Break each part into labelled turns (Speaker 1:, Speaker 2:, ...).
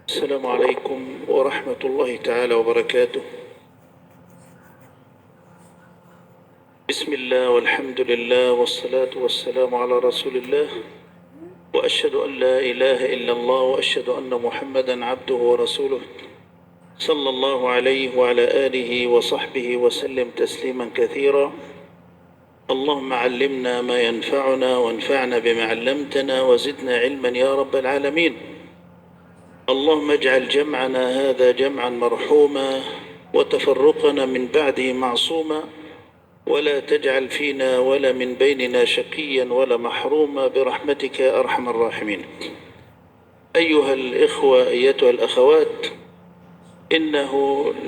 Speaker 1: السلام عليكم ورحمة الله تعالى وبركاته. بسم الله والحمد لله والصلاة والسلام على رسول الله، وأشهد أن لا إله إلا الله، وأشهد أن محمدا عبده ورسوله، صلى الله عليه وعلى آله وصحبه وسلم تسليما كثيرا. اللهم علمنا ما ينفعنا وانفعنا بما علمتنا وزدنا علما يا رب العالمين. اللهم اجعل جمعنا هذا جمعا مرحوما وتفرقنا من بعده معصوما، ولا تجعل فينا ولا من بيننا شقيا ولا محروما برحمتك يا أرحم الراحمين. أيها الإخوة أيتها الأخوات، إنه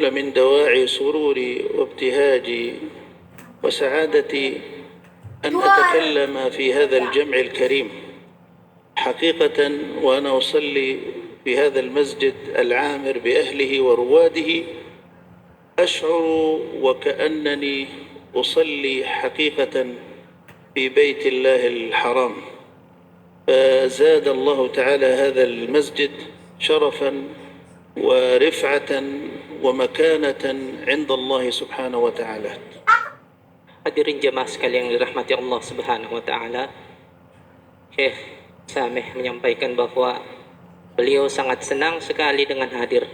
Speaker 1: لمن دواعي سروري وابتهاجي وسعادتي أن أتكلم في هذا الجمع الكريم حقيقة، وأنا أصلي في هذا المسجد العامر بأهله ورواده، أشعر وكأنني أصلي حقيقة في بيت الله الحرام. فزاد الله تعالى هذا المسجد شرفا ورفعة ومكانة عند الله سبحانه وتعالى.
Speaker 2: Hadirin jemaah sekalian yang dirahmati Allah Subhanahu wa taala. Syekh Sameh menyampaikan bahwa beliau sangat senang sekali dengan hadir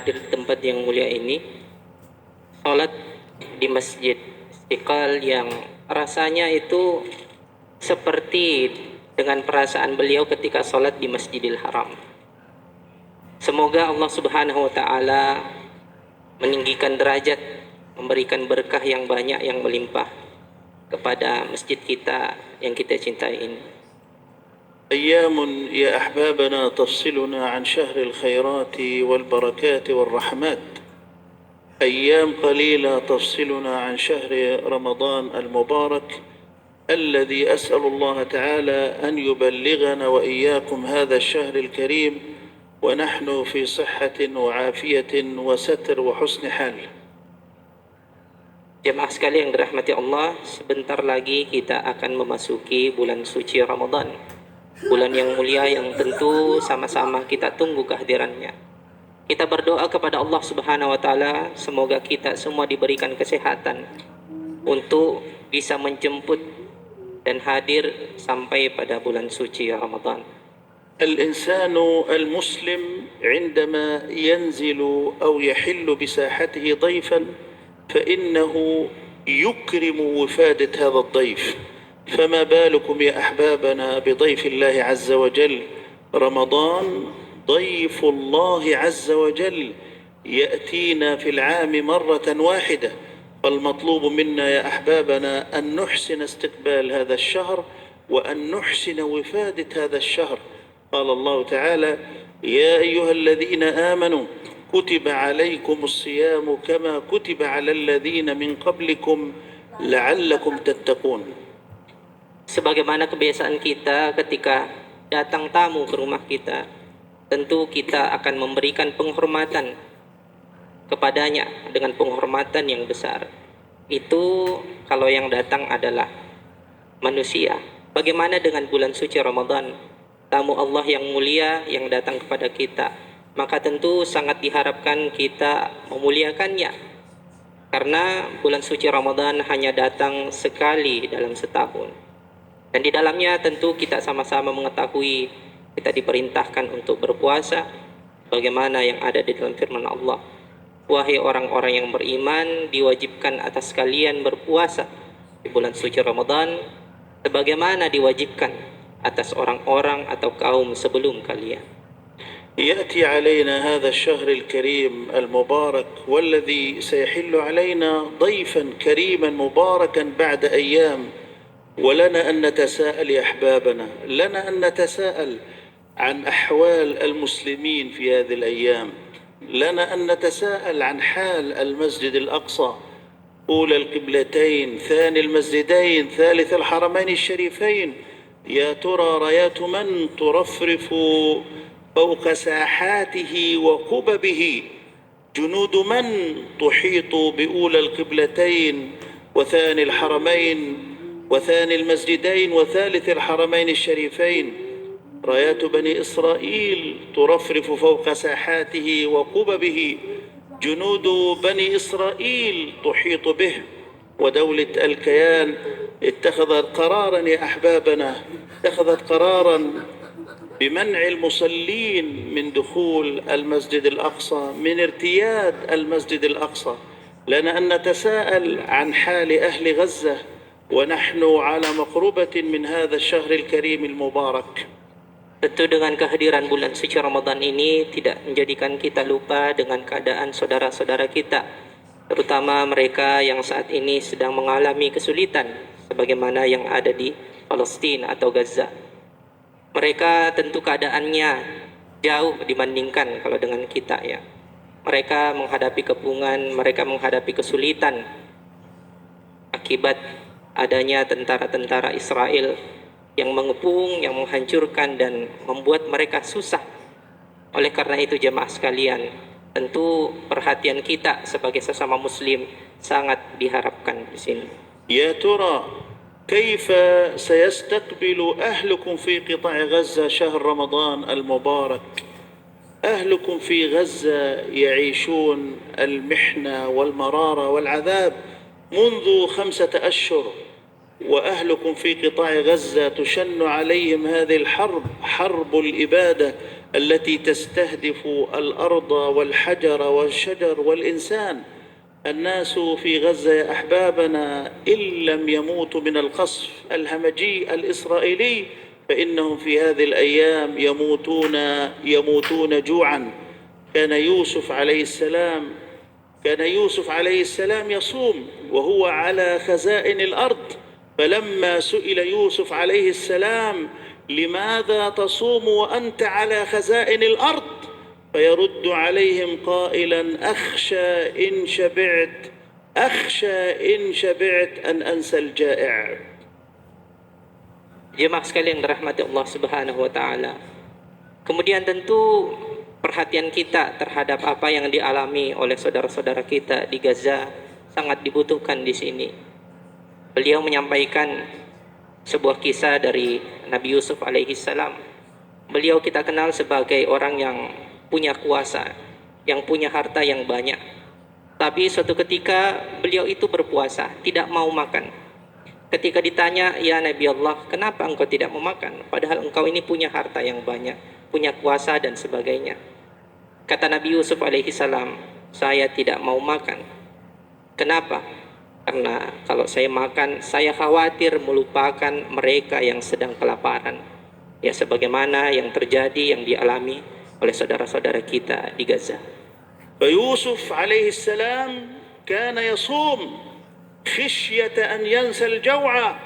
Speaker 2: di tempat yang mulia ini, salat di Masjid Istiqlal yang rasanya itu seperti dengan perasaan beliau ketika salat di Masjidil Haram. Semoga Allah Subhanahu wa taala meninggikan derajat, memberikan berkah yang banyak yang melimpah kepada masjid kita yang kita cintai ini.
Speaker 1: أيام يا أحبابنا تفصلنا عن شهر الخيرات والبركات والرحمات، أيام قليلة تفصلنا عن شهر رمضان المبارك الذي أسأل الله تعالى أن يبلغنا وإياكم هذا الشهر الكريم ونحن في صحة وعافية وستر وحسن حال.
Speaker 2: Jemaah sekalian yang dirahmati Allah, sebentar lagi kita akan memasuki bulan suci Ramadan. Bulan yang mulia yang tentu sama-sama kita tunggu kehadirannya. Kita berdoa kepada Allah Subhanahu wa taala, semoga kita semua diberikan kesehatan untuk bisa menjemput dan hadir sampai pada bulan suci Ramadan.
Speaker 1: الإنسان المسلم عندما ينزل أو يحل بساحته ضيفا فإنه يكرم وفادة هذا الضيف، فما بالكم يا أحبابنا بضيف الله عز وجل؟ رمضان ضيف الله عز وجل يأتينا في العام مرة واحدة، فالمطلوب منا يا أحبابنا أن نحسن استقبال هذا الشهر وأن نحسن وفادة هذا الشهر. قال الله تعالى: يا أيها الذين آمنوا كتب عليكم الصيام كما كتب على الذين من قبلكم لعلكم تتقون.
Speaker 2: Sebagaimana kebiasaan kita ketika datang tamu ke rumah kita, tentu kita akan memberikan penghormatan kepadanya dengan penghormatan yang besar. Itu kalau yang datang adalah manusia. Bagaimana dengan bulan suci Ramadan? Tamu Allah yang mulia yang datang kepada kita, maka tentu sangat diharapkan kita memuliakannya. Karena bulan suci Ramadan hanya datang sekali dalam setahun. Dan di dalamnya tentu kita sama-sama mengetahui kita diperintahkan untuk berpuasa bagaimana yang ada di dalam firman Allah. Wahai orang-orang yang beriman, diwajibkan atas kalian berpuasa di bulan suci Ramadan sebagaimana diwajibkan atas orang-orang atau kaum sebelum kalian.
Speaker 1: يأتي علينا هذا الشهر الكريم المبارك والذي سيحل علينا ضيفا كريما مباركا بعد أيام، ولنا أن نتساءل يا أحبابنا، لنا أن نتساءل عن أحوال المسلمين في هذه الأيام، لنا أن نتساءل عن حال المسجد الأقصى، أولى القبلتين، ثاني المسجدين، ثالث الحرمين الشريفين. يا ترى رايات من ترفرف فوق ساحاته وقببه؟ جنود من تحيط بأولى القبلتين وثاني الحرمين وثاني المسجدين وثالث الحرمين الشريفين؟ رايات بني إسرائيل ترفرف فوق ساحاته وقببه، جنود بني إسرائيل تحيط به، ودولة الكيان اتخذت قراراً يا أحبابنا، اتخذت قراراً بمنع المصلين من دخول المسجد الأقصى، من ارتياد المسجد الأقصى. لنا أن نتساءل عن حال أهل غزة ونحن على مقربة من هذا الشهر الكريم المبارك.
Speaker 2: Tentu dengan kehadiran bulan suci Ramadan ini tidak menjadikan kita lupa dengan keadaan saudara-saudara kita, terutama mereka yang saat ini sedang mengalami kesulitan sebagaimana yang ada di Palestina atau Gaza. Mereka tentu keadaannya jauh dibandingkan kalau dengan kita ya. Mereka menghadapi kepungan, mereka menghadapi kesulitan akibat adanya tentara-tentara Israel yang mengepung, yang menghancurkan dan membuat mereka susah. Oleh karena itu jemaah sekalian, tentu perhatian kita sebagai sesama muslim sangat diharapkan di sini.
Speaker 1: يا ترى كيف سيستقبل أهلكم في قطاع غزة شهر رمضان المبارك؟ أهلكم في غزة يعيشون المحنة والمرارة والعذاب منذ 5 أشهر، وأهلكم في قطاع غزة تشن عليهم هذه الحرب، حرب الإبادة التي تستهدف الأرض والحجر والشجر والإنسان. الناس في غزة يا أحبابنا إن لم يموتوا من القصف الهمجي الإسرائيلي فإنهم في هذه الأيام يموتون جوعا. كان يوسف عليه السلام يصوم وهو على خزائن الأرض، فلما سئل يوسف عليه السلام لماذا تصوم وأنت على خزائن الأرض فيرد عليهم قائلا أخشى إن شبعت أن أنسى الجائع.
Speaker 2: Jemaah sekalian dirahmati Allah Subhanahu wa taala. Kemudian tentu perhatian kita terhadap apa yang dialami oleh saudara-saudara kita di Gaza sangat dibutuhkan di sini. Beliau menyampaikan sebuah kisah dari Nabi Yusuf alaihi salam. Beliau kita kenal sebagai orang yang punya kuasa, yang punya harta yang banyak. Tapi suatu ketika beliau itu berpuasa, tidak mau makan. Ketika ditanya, "Ya Nabi Allah, kenapa engkau tidak mau makan? Padahal engkau ini punya harta yang banyak, punya kuasa dan sebagainya." Kata Nabi Yusuf alaihi salam, "Saya tidak mau makan. Kenapa? Karena kalau saya makan, saya khawatir melupakan mereka yang sedang kelaparan." Ya, sebagaimana yang terjadi, yang dialami oleh saudara-saudara kita di Gaza.
Speaker 1: فيوسف عليه السلام كان يصوم خشية أن ينسى الجوع،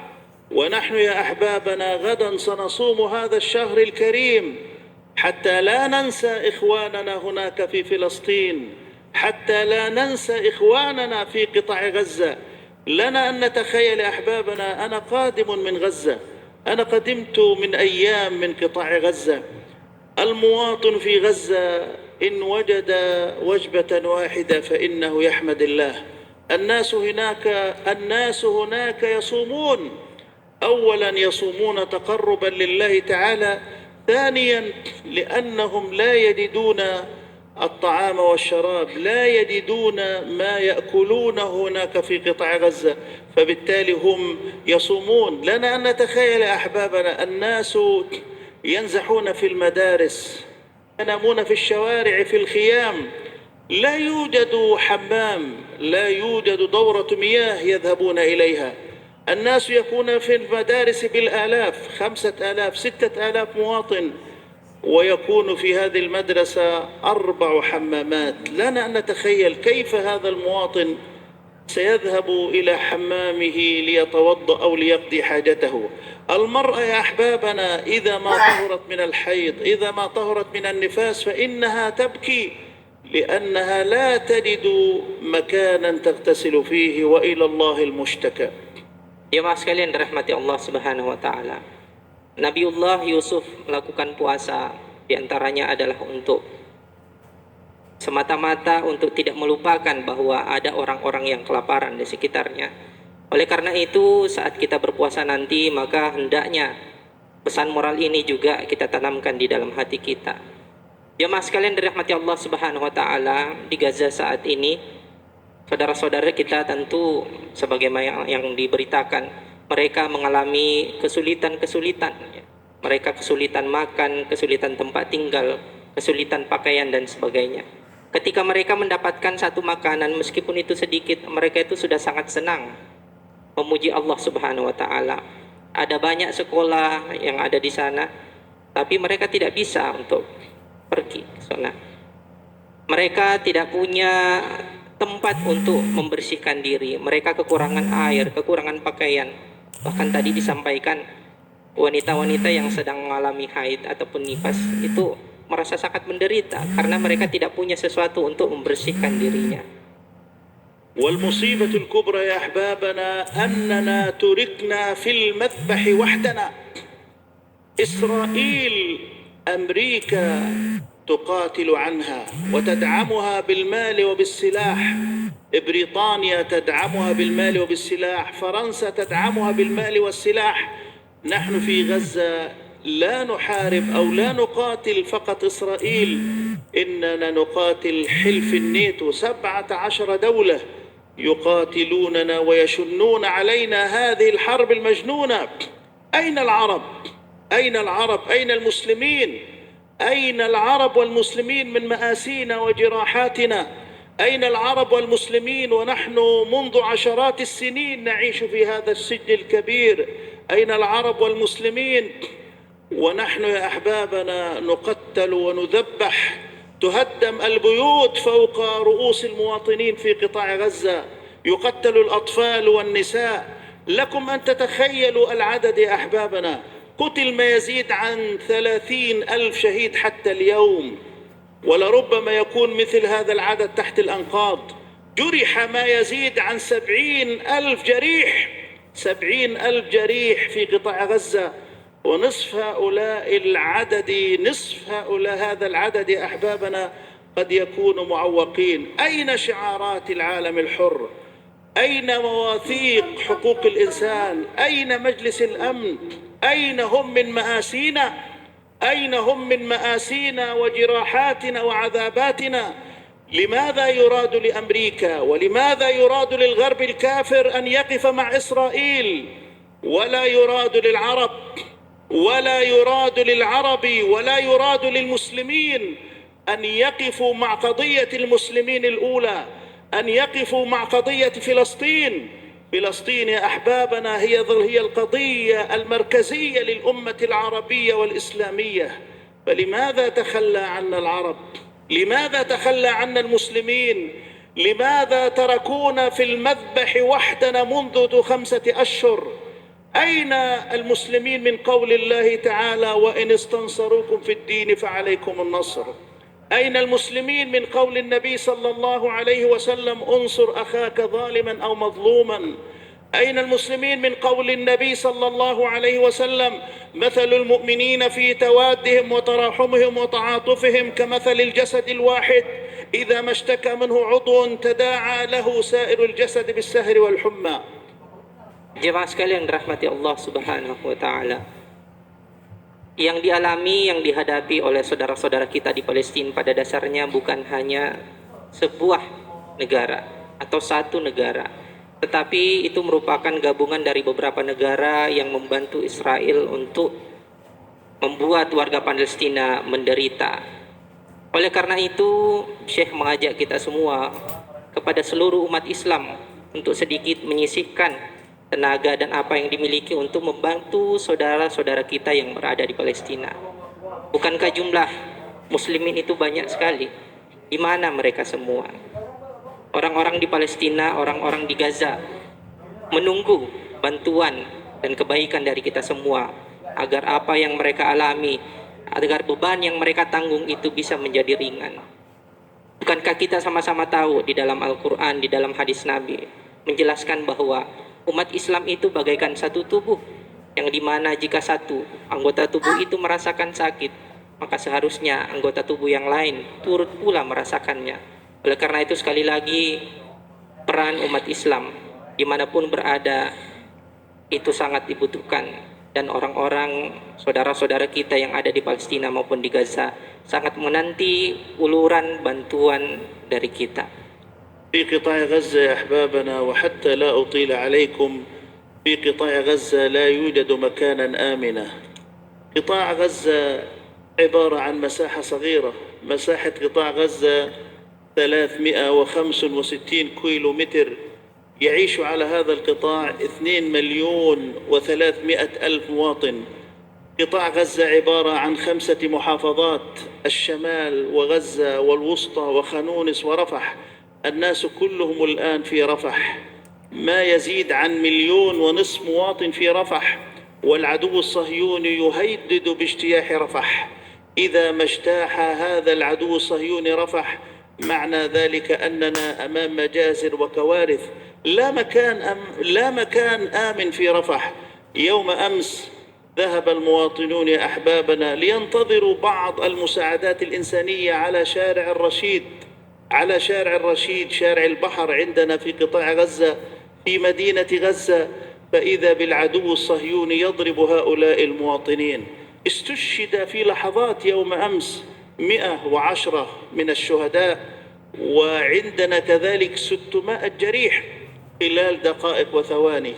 Speaker 1: ونحن يا أحبابنا غدا سنصوم هذا الشهر الكريم حتى لا ننسى إخواننا هناك في فلسطين، حتى لا ننسى إخواننا في قطاع غزة. لنا أن نتخيل يا أحبابنا، أنا قادم من غزة، أنا قدمت من أيام من قطاع غزة. المواطن في غزة إن وجد وجبة واحدة فإنه يحمد الله. الناس هناك يصومون، أولا يصومون تقربا لله تعالى، ثانيا لأنهم لا يجدون الطعام والشراب، لا يجدون ما يأكلون هناك في قطاع غزة، فبالتالي هم يصومون. لنا أن نتخيل يا أحبابنا، الناس ينزحون في المدارس، ينامون في الشوارع في الخيام، لا يوجد حمام، لا يوجد دورة مياه يذهبون إليها. الناس يكون في المدارس بالآلاف، 5000 6000 مواطن، ويكون في هذه المدرسة 4 حمامات. لنا أن نتخيل كيف هذا المواطن سيذهب إلى حمامه ليتوضأ أو ليقضي حاجته. المرأة يا أحبابنا إذا ما طهرت من الحيض، إذا ما طهرت من النفاس، فإنها تبكي لأنها لا تجد مكانا تغتسل فيه، وإلى الله المشتكى.
Speaker 2: Jemaah sekalian dirahmati Allah Subhanahu wa taala. Nabiullah Yusuf melakukan puasa diantaranya adalah untuk semata-mata untuk tidak melupakan bahwa ada orang-orang yang kelaparan di sekitarnya. Oleh karena itu, saat kita berpuasa nanti, maka hendaknya Pesan moral ini juga kita tanamkan di dalam hati kita. Jemaah sekalian dirahmati Allah Subhanahu wa taala, di Gaza saat ini saudara-saudara kita tentu sebagaimana yang diberitakan, mereka mengalami kesulitan-kesulitan. Mereka kesulitan makan, kesulitan tempat tinggal, kesulitan pakaian dan sebagainya. Ketika mereka mendapatkan satu makanan meskipun itu sedikit, mereka itu sudah sangat senang memuji Allah Subhanahu wa taala. Ada banyak sekolah yang ada di sana, tapi mereka tidak bisa untuk pergi ke sana. Mereka tidak punya tempat untuk membersihkan diri. Mereka kekurangan air, kekurangan pakaian. Bahkan tadi disampaikan wanita-wanita yang sedang mengalami haid ataupun nifas itu merasa sangat menderita karena mereka tidak punya sesuatu untuk membersihkan dirinya.
Speaker 1: والمصيبة الكبرى يا أحبابنا أننا تركنا في المذبح وحدنا. إسرائيل أمريكا تقاتل عنها وتدعمها بالمال وبالسلاح، بريطانيا تدعمها بالمال وبالسلاح، فرنسا تدعمها بالمال والسلاح. نحن في غزة لا نحارب أو لا نقاتل فقط إسرائيل، إننا نقاتل حلف الناتو 17 دولة يقاتلوننا ويشنون علينا هذه الحرب المجنونة. أين العرب؟ أين العرب؟ أين المسلمين؟ أين العرب والمسلمين من مآسينا وجراحاتنا؟ أين العرب والمسلمين ونحن منذ عشرات السنين نعيش في هذا السجن الكبير؟ أين العرب والمسلمين ونحن يا أحبابنا نقتل ونذبح، تهدم البيوت فوق رؤوس المواطنين في قطاع غزة، يقتل الأطفال والنساء. لكم أن تتخيلوا العدد يا أحبابنا، قتل ما يزيد عن 30,000 شهيد حتى اليوم، ولربما يكون مثل هذا العدد تحت الأنقاض. جرح ما يزيد عن 70,000 جريح، 70,000 جريح في قطاع غزة. ونصف هؤلاء العدد، نصف هؤلاء هذا العدد يا أحبابنا قد يكونوا معوقين. أين شعارات العالم الحر؟ أين مواثيق حقوق الإنسان؟ أين مجلس الأمن؟ أين هم من مآسينا؟ أين هم من مآسينا وجراحاتنا وعذاباتنا؟ لماذا يراد لأمريكا ولماذا يراد للغرب الكافر أن يقف مع إسرائيل ولا يراد للعرب ولا يراد للعرب ولا يراد للمسلمين أن يقفوا مع قضية المسلمين الأولى، أن يقفوا مع قضية فلسطين؟ فلسطين يا أحبابنا هي القضية المركزية للأمة العربية والإسلامية. فلماذا تخلى عنا العرب؟ لماذا تخلى عنا المسلمين؟ لماذا تركونا في المذبح وحدنا منذ 5 أشهر؟ أين المسلمين من قول الله تعالى وإن استنصروكم في الدين فعليكم النصر؟ أين المسلمين من قول النبي صلى الله عليه وسلم انصر أخاك ظالما أو مظلوما؟ أين المسلمين من قول النبي صلى الله عليه وسلم مثل المؤمنين في توادهم وتراحمهم وتعاطفهم كمثل الجسد الواحد إذا ما اشتكى منه عضو تداعى له سائر الجسد بالسهر والحمى.
Speaker 2: Jemaah sekalian rahmati Allah Subhanahu wa taala. Yang dialami, yang dihadapi oleh saudara-saudara kita di Palestina pada dasarnya bukan hanya sebuah negara atau satu negara, tetapi itu merupakan gabungan dari beberapa negara yang membantu Israel untuk membuat warga Palestina menderita. Oleh karena itu, Syekh mengajak kita semua kepada seluruh umat Islam untuk sedikit menyisihkan tenaga dan apa yang dimiliki untuk membantu saudara-saudara kita yang berada di Palestina. Bukankah jumlah muslimin itu banyak sekali? Di mana mereka semua? Orang-orang di Palestina, orang-orang di Gaza menunggu bantuan dan kebaikan dari kita semua agar apa yang mereka alami, agar beban yang mereka tanggung itu bisa menjadi ringan. Bukankah kita sama-sama tahu di dalam Al-Quran, di dalam hadis Nabi menjelaskan bahwa umat Islam itu bagaikan satu tubuh, yang dimana jika satu anggota tubuh itu merasakan sakit, maka seharusnya anggota tubuh yang lain turut pula merasakannya. Oleh karena itu sekali lagi, peran umat Islam dimanapun berada itu sangat dibutuhkan. dan orang-orang saudara-saudara kita yang ada di Palestina maupun di Gaza sangat menanti uluran bantuan dari kita.
Speaker 1: في قطاع غزة يا أحبابنا، وحتى لا أطيل عليكم، في قطاع غزة لا يوجد مكانا آمنا. قطاع غزة عبارة عن مساحة صغيرة. مساحة قطاع غزة 365 كيلو متر. يعيش على هذا القطاع 2,300,000 مواطن. قطاع غزة عبارة عن 5 محافظات: الشمال وغزة والوسطى وخانونس ورفح. الناس كلهم الآن في رفح، ما يزيد عن 1.5 مليون مواطن في رفح، والعدو الصهيوني يهدد باجتياح رفح. إذا ما اجتاح هذا العدو الصهيوني رفح معنى ذلك أننا أمام مجازر وكوارث. لا مكان آمن في رفح. يوم أمس ذهب المواطنون يا أحبابنا لينتظروا بعض المساعدات الإنسانية على شارع الرشيد، شارع البحر عندنا في قطاع غزة في مدينة غزة، فإذا بالعدو الصهيوني يضرب هؤلاء المواطنين. استشهد في لحظات يوم أمس 110 من الشهداء، وعندنا كذلك 600 جريح خلال دقائق وثواني.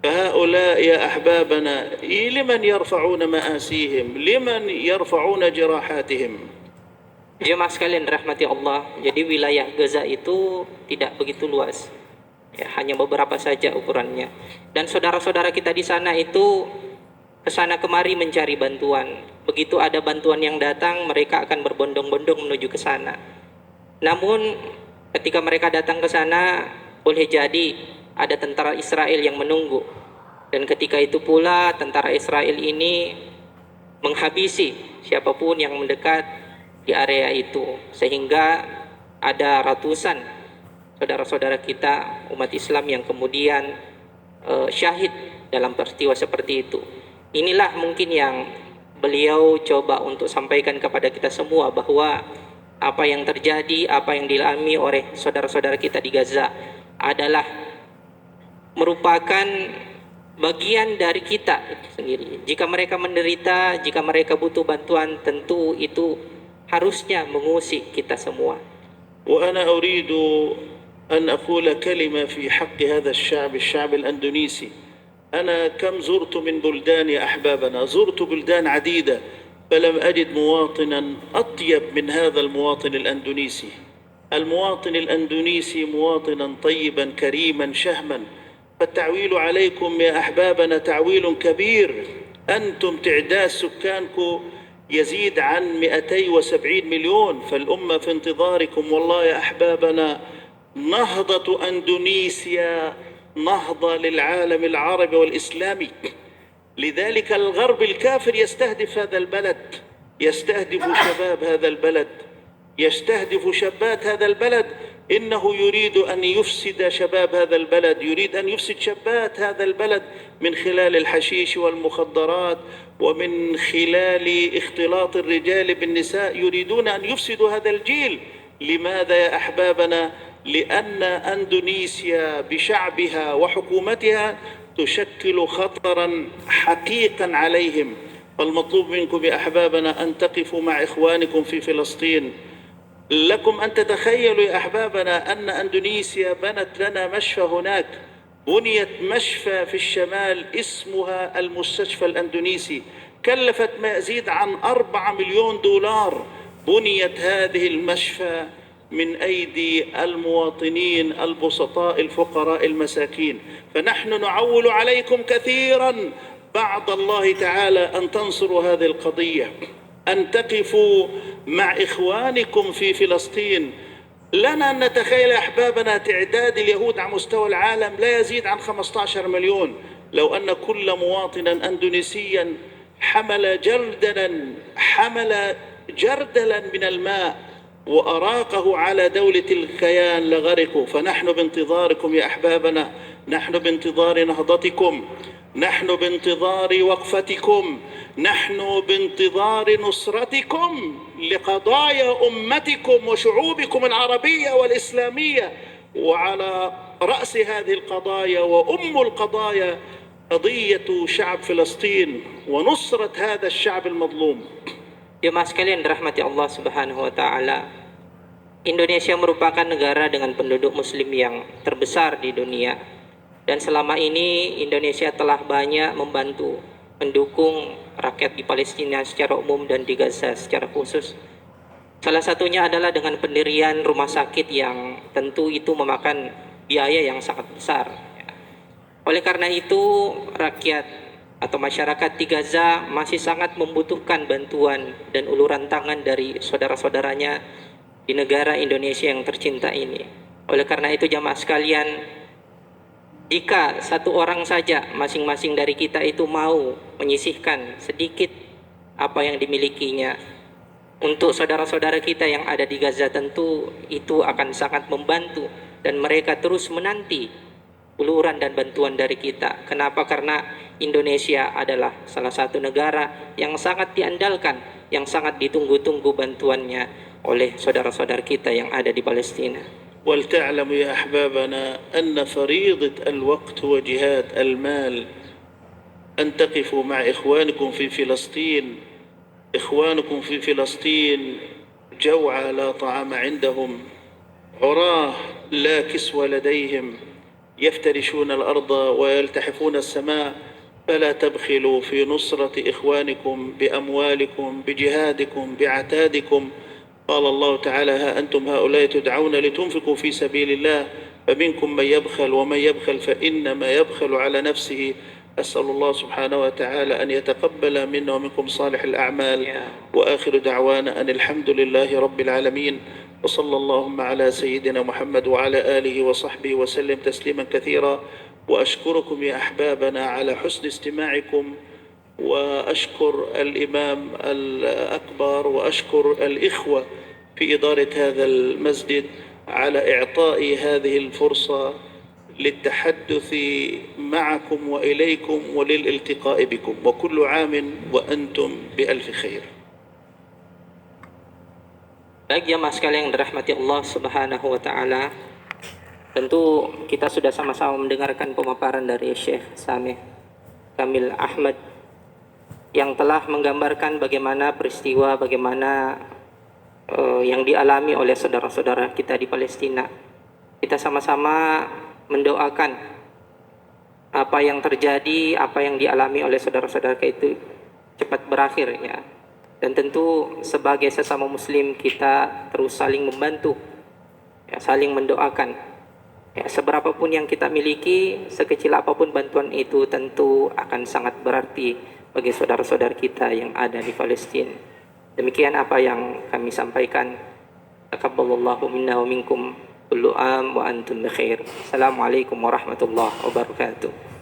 Speaker 1: فهؤلاء يا أحبابنا لمن يرفعون مآسيهم؟ لمن يرفعون جراحاتهم؟
Speaker 2: Jemaah sekalian rahmati Allah, jadi wilayah Gaza itu tidak begitu luas, ya, hanya beberapa saja ukurannya. Dan saudara-saudara kita di sana itu kesana kemari mencari bantuan. Begitu ada bantuan yang datang, mereka akan berbondong-bondong menuju ke sana. Namun ketika mereka datang ke sana, boleh jadi ada tentara Israel yang menunggu. Dan ketika itu pula tentara Israel ini menghabisi siapapun yang mendekat di area itu, sehingga ada ratusan saudara-saudara kita umat Islam yang kemudian syahid dalam peristiwa seperti itu. Inilah mungkin yang beliau coba untuk sampaikan kepada kita semua, bahwa apa yang terjadi, apa yang dialami oleh saudara-saudara kita di Gaza adalah merupakan bagian dari kita sendiri. Jika mereka menderita, jika mereka butuh bantuan, tentu itu harusnya mengusik kita semua.
Speaker 1: وأنا أريد أن أقول كلمة في حق هذا الشعب الأندونيسي. أنا كم زرت من بلدان يا أحبابنا، زرت بلدان عديدة، فلم أجد مواطنا أطيب من هذا المواطن الأندونيسي. المواطن الأندونيسي مواطنا طيبا كريما شهما. فالتعويل عليكم يا أحبابنا تعويل كبير. أنتم تعداد سكانكم يزيد عن 270 مليون، فالأمة في انتظاركم. والله يا أحبابنا نهضة أندونيسيا نهضة للعالم العربي والإسلامي. لذلك الغرب الكافر يستهدف هذا البلد، يستهدف شباب هذا البلد، يستهدف شابات هذا البلد. إنه يريد أن يفسد شباب هذا البلد، يريد أن يفسد شابات هذا البلد من خلال الحشيش والمخدرات، ومن خلال اختلاط الرجال بالنساء. يريدون أن يفسدوا هذا الجيل. لماذا يا أحبابنا؟ لأن أندونيسيا بشعبها وحكومتها تشكل خطرا حقيقا عليهم. فالمطلوب منكم يا أحبابنا أن تقفوا مع إخوانكم في فلسطين. لكم أن تتخيلوا يا أحبابنا أن أندونيسيا بنت لنا مشفى هناك. بنيت مشفى في الشمال اسمها المستشفى الأندونيسي، كلفت ما يزيد عن 4 مليون دولار. بنيت هذه المشفى من أيدي المواطنين البسطاء الفقراء المساكين. فنحن نعول عليكم كثيرا بعد الله تعالى أن تنصروا هذه القضية، أن تقفوا مع إخوانكم في فلسطين. لنا أن نتخيل أحبابنا تعداد اليهود على مستوى العالم لا يزيد عن 15 مليون. لو أن كل مواطن أندونيسيا حمل جردلا من الماء وأراقه على دولة الكيان لغرقوا. فنحن بانتظاركم يا أحبابنا، نحن بانتظار نهضتكم، نحن بانتظار وقفتكم، نحن بانتظار نصرتكم لقضايا أمتكم وشعوبكم العربية والإسلامية. وعلى رأس هذه القضايا وأم القضايا قضية شعب فلسطين ونصرة هذا الشعب المظلوم.
Speaker 2: Jemaah sekalian dirahmati Allah Subhanahu wa taala. Indonesia merupakan negara dengan penduduk muslim yang terbesar di dunia. Dan selama ini Indonesia telah banyak membantu mendukung rakyat di Palestina secara umum dan di Gaza secara khusus. Salah satunya adalah dengan pendirian rumah sakit yang tentu itu memakan biaya yang sangat besar. Oleh karena itu, rakyat atau masyarakat di Gaza masih sangat membutuhkan bantuan dan uluran tangan dari saudara-saudaranya di negara Indonesia yang tercinta ini. Oleh karena itu, jamaah sekalian, jika satu orang saja masing-masing dari kita itu mau menyisihkan sedikit apa yang dimilikinya untuk saudara-saudara kita yang ada di Gaza, tentu itu akan sangat membantu dan mereka terus menanti uluran dan bantuan dari kita. Kenapa? Karena Indonesia adalah salah satu negara yang sangat diandalkan, yang sangat ditunggu-tunggu bantuannya oleh saudara-saudara kita yang ada di Palestina.
Speaker 1: ولتعلموا يا أحبابنا أن فريضة الوقت وجهاد المال أن تقفوا مع إخوانكم في فلسطين. إخوانكم في فلسطين جوعى لا طعام عندهم، عراه لا كسوة لديهم، يفترشون الأرض ويلتحفون السماء. فلا تبخلوا في نصرة إخوانكم بأموالكم بجهادكم بعتادكم. قال الله تعالى: ها أنتم هؤلاء تدعون لتنفقوا في سبيل الله فمنكم من يبخل ومن يبخل فإنما يبخل على نفسه. أسأل الله سبحانه وتعالى أن يتقبل منا ومنكم صالح الأعمال. وآخر دعوانا أن الحمد لله رب العالمين، وصلى اللهم على سيدنا محمد وعلى آله وصحبه وسلم تسليما كثيرا. وأشكركم يا أحبابنا على حسن استماعكم، وأشكر الإمام الأكبر وأشكر الإخوة في إدارة هذا المسجد على إعطاء هذه الفرصة للتحدث معكم وإليكم وللالتقاء بكم، وكل عام وأنتم بألف خير.
Speaker 2: Baik jamaah sekalian yang dirahmati Allah Subhanahu wa taala, tentu kita sudah sama-sama mendengarkan pemaparan dari Syekh Sameh Kamil Ahmad yang telah menggambarkan bagaimana peristiwa, bagaimana yang dialami oleh saudara-saudara kita di Palestina. Kita sama-sama mendoakan apa yang terjadi, apa yang dialami oleh saudara-saudara kita itu cepat berakhir ya. Dan tentu sebagai sesama muslim kita terus saling membantu ya, saling mendoakan ya, seberapapun yang kita miliki, sekecil apapun bantuan itu tentu akan sangat berarti bagi saudara-saudara kita yang ada di Palestina. Demikian apa yang kami sampaikan. Taqabbalallahu minna wa minkum kullu am wa antum bikhair. Assalamualaikum warahmatullahi wabarakatuh.